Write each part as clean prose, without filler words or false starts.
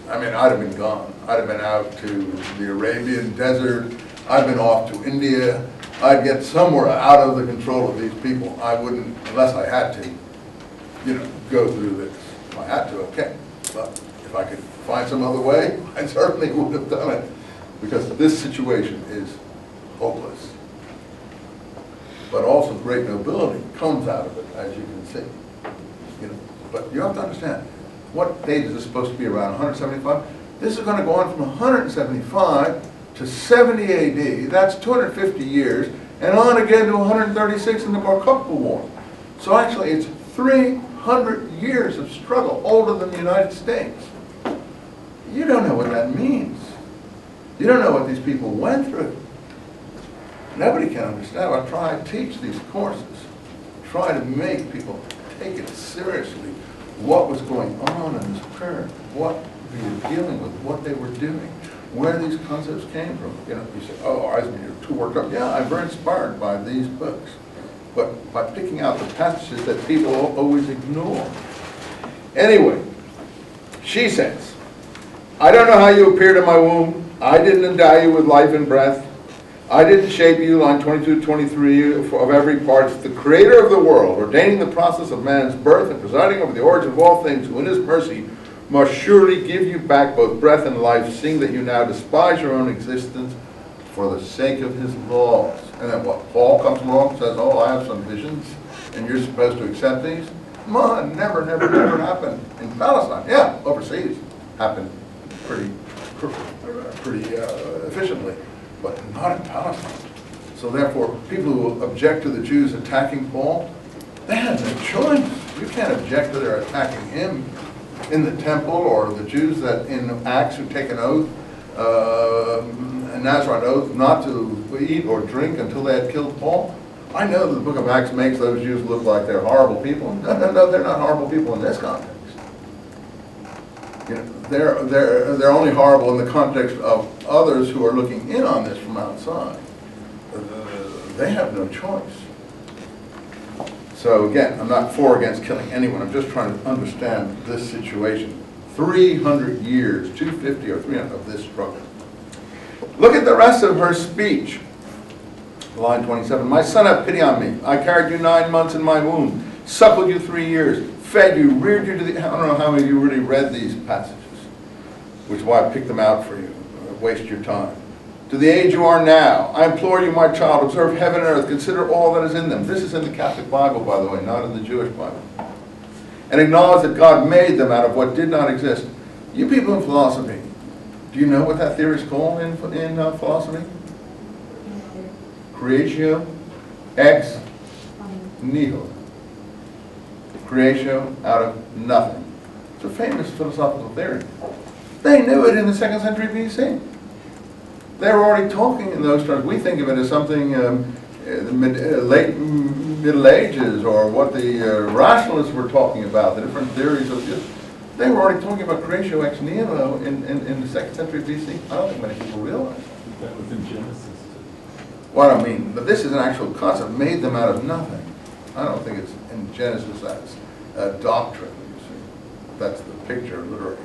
I mean, I'd have been gone. I'd have been out to the Arabian desert. I'd been off to India. I'd get somewhere out of the control of these people. I wouldn't, unless I had to, go through this. If I had to, okay. But if I could find some other way, I certainly would have done it. Because this situation is hopeless. But also great nobility comes out of it, as you can see. But you have to understand, what date is this supposed to be, around 175? This is going to go on from 175 to 70 AD. That's 250 years, and on again to 136 in the Bar Kokhba War. So actually, it's 300 years of struggle, older than the United States. You don't know what that means. You don't know what these people went through. Nobody can understand. I try to teach these courses, try to make people take it seriously, what was going on in this period, what we were dealing with, what they were doing, where these concepts came from. You say, oh, Eisenman, you're too worked up. Yeah, I'm very inspired by these books. But by picking out the passages that people always ignore. Anyway, she says, I don't know how you appeared in my womb. I didn't endow you with life and breath. I didn't shape you, line 22, 23, of every part. The creator of the world, ordaining the process of man's birth and presiding over the origin of all things, who in his mercy must surely give you back both breath and life, seeing that you now despise your own existence for the sake of his laws. And then what? Paul comes along and says, oh, I have some visions, and you're supposed to accept these? Come on, never happened in Palestine. Yeah, overseas. Happened pretty efficiently, but not in Palestine. So therefore, people who object to the Jews attacking Paul, they have no choice. You can't object to their attacking him in the temple, or the Jews that in Acts who take an oath, a Nazarite oath, not to eat or drink until they had killed Paul. I know that the book of Acts makes those Jews look like they're horrible people. No, they're not horrible people in this context. They're only horrible in the context of others who are looking in on this from outside. They have no choice. So again, I'm not for or against killing anyone. I'm just trying to understand this situation. 300 years, 250 or 300 of this struggle. Look at the rest of her speech. Line 27. My son, have pity on me. I carried you 9 months in my womb, suckled you 3 years, fed you, reared you to the... I don't know how many of you really read these passages, which is why I picked them out for you. Waste your time. To the age you are now, I implore you, my child, observe heaven and earth, consider all that is in them. This is in the Catholic Bible, by the way, not in the Jewish Bible. And acknowledge that God made them out of what did not exist. You people in philosophy, do you know what that theory is called in philosophy? Creatio ex nihilo. Creatio out of nothing. It's a famous philosophical theory. They knew it in the 2nd century BC. They were already talking in those terms. We think of it as something late Middle Ages, or what the rationalists were talking about, the different theories of this. They were already talking about creatio ex nihilo in the 2nd century BC. I don't think many people realize that. That was in Genesis. Well, I mean, but this is an actual concept, made them out of nothing. I don't think it's in Genesis as a doctrine, you see. That's the picture, literally.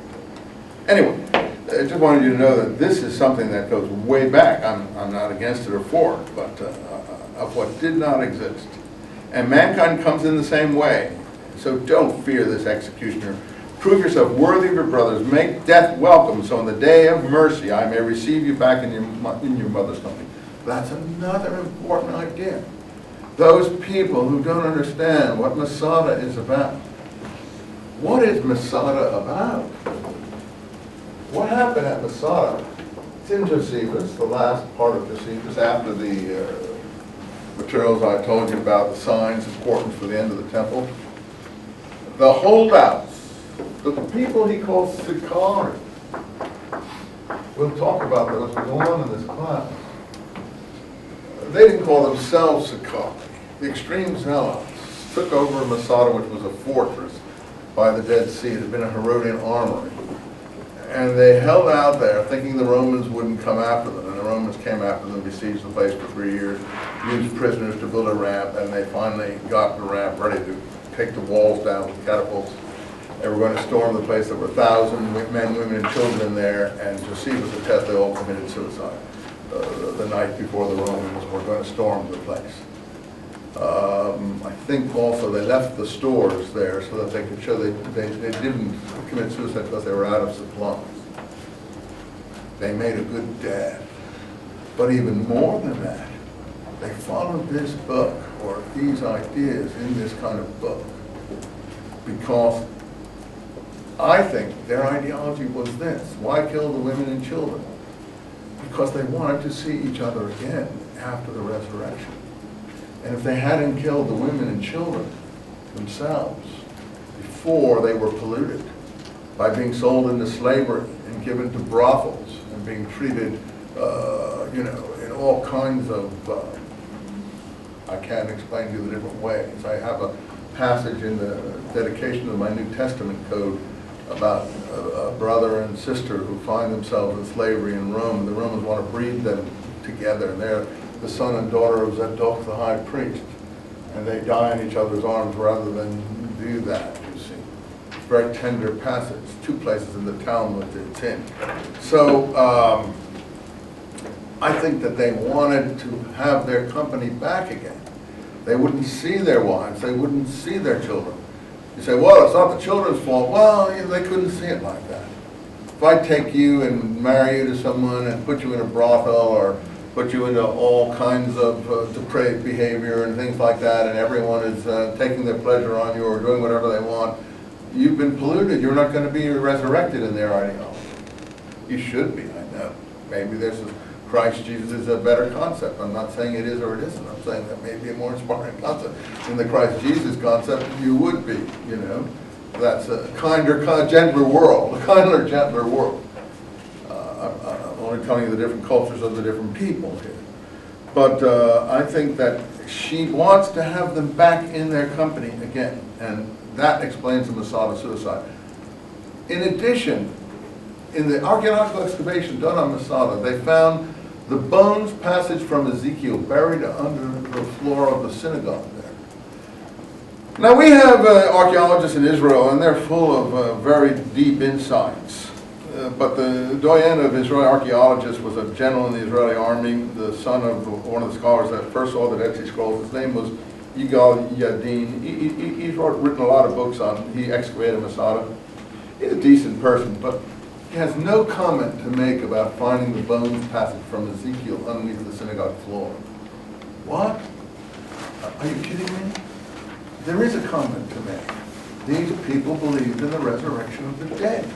Anyway, I just wanted you to know that this is something that goes way back. I'm not against it or for it, but of what did not exist. And mankind comes in the same way. So don't fear this executioner. Prove yourself worthy of your brothers. Make death welcome, so on the day of mercy I may receive you back in your mother's company. That's another important idea. Those people who don't understand what Masada is about. What is Masada about? What happened at Masada? It's in Josephus, the last part of Josephus, after the materials I told you about, the signs important for the end of the temple. The holdouts, the people he calls Sicarii. We'll talk about those as we go on in this class. They didn't call themselves Sicarii. The extreme zealots took over Masada, which was a fortress by the Dead Sea. It had been a Herodian armory. And they held out there thinking the Romans wouldn't come after them. And the Romans came after them, besieged the place for 3 years, used prisoners to build a ramp, and they finally got the ramp ready to take the walls down with catapults. They were going to storm the place. There were 1,000 men, women, and children there, and Josephus attests they all committed suicide the night before the Romans were going to storm the place. I think also they left the stores there so that they could show they didn't commit suicide because they were out of supplies. They made a good dad. But even more than that, they followed this book or these ideas in this kind of book because I think their ideology was this: why kill the women and children? Because they wanted to see each other again after the resurrection. And if they hadn't killed the women and children themselves before they were polluted by being sold into slavery and given to brothels and being treated, in all kinds of, I can't explain to you the different ways. I have a passage in the dedication of my New Testament code about a brother and sister who find themselves in slavery in Rome, and the Romans want to breed them together, and they're the son and daughter of Zadok the high priest, and they die in each other's arms rather than do that, you see. It's a very tender passage. 2 places in the Talmud it's in. So I think that they wanted to have their company back again. They wouldn't see their wives, they wouldn't see their children. You say, well, it's not the children's fault. Well, they couldn't see it like that. If I take you and marry you to someone and put you in a brothel or put you into all kinds of depraved behavior and things like that, and everyone is taking their pleasure on you or doing whatever they want, you've been polluted. You're not going to be resurrected in their ideology. You should be, I know. Maybe this is Christ Jesus is a better concept. I'm not saying it is or it isn't. I'm saying that may be a more inspiring concept. In the Christ Jesus concept, you would be, That's a kinder, gentler world, a kinder, gentler world. I'm only telling you the different cultures of the different people here. But I think that she wants to have them back in their company again, and that explains the Masada suicide. In addition, in the archaeological excavation done on Masada, they found the bones passage from Ezekiel buried under the floor of the synagogue there. Now we have archaeologists in Israel, and they're full of very deep insights. But the doyen of Israeli archaeologists was a general in the Israeli army, the son of one of the scholars that first saw the Dead Sea Scrolls. His name was Yigal Yadin. He's written a lot of books on, he excavated Masada. He's a decent person, but he has no comment to make about finding the bones passage from Ezekiel underneath the synagogue floor. What? Are you kidding me? There is a comment to make. These people believed in the resurrection of the dead.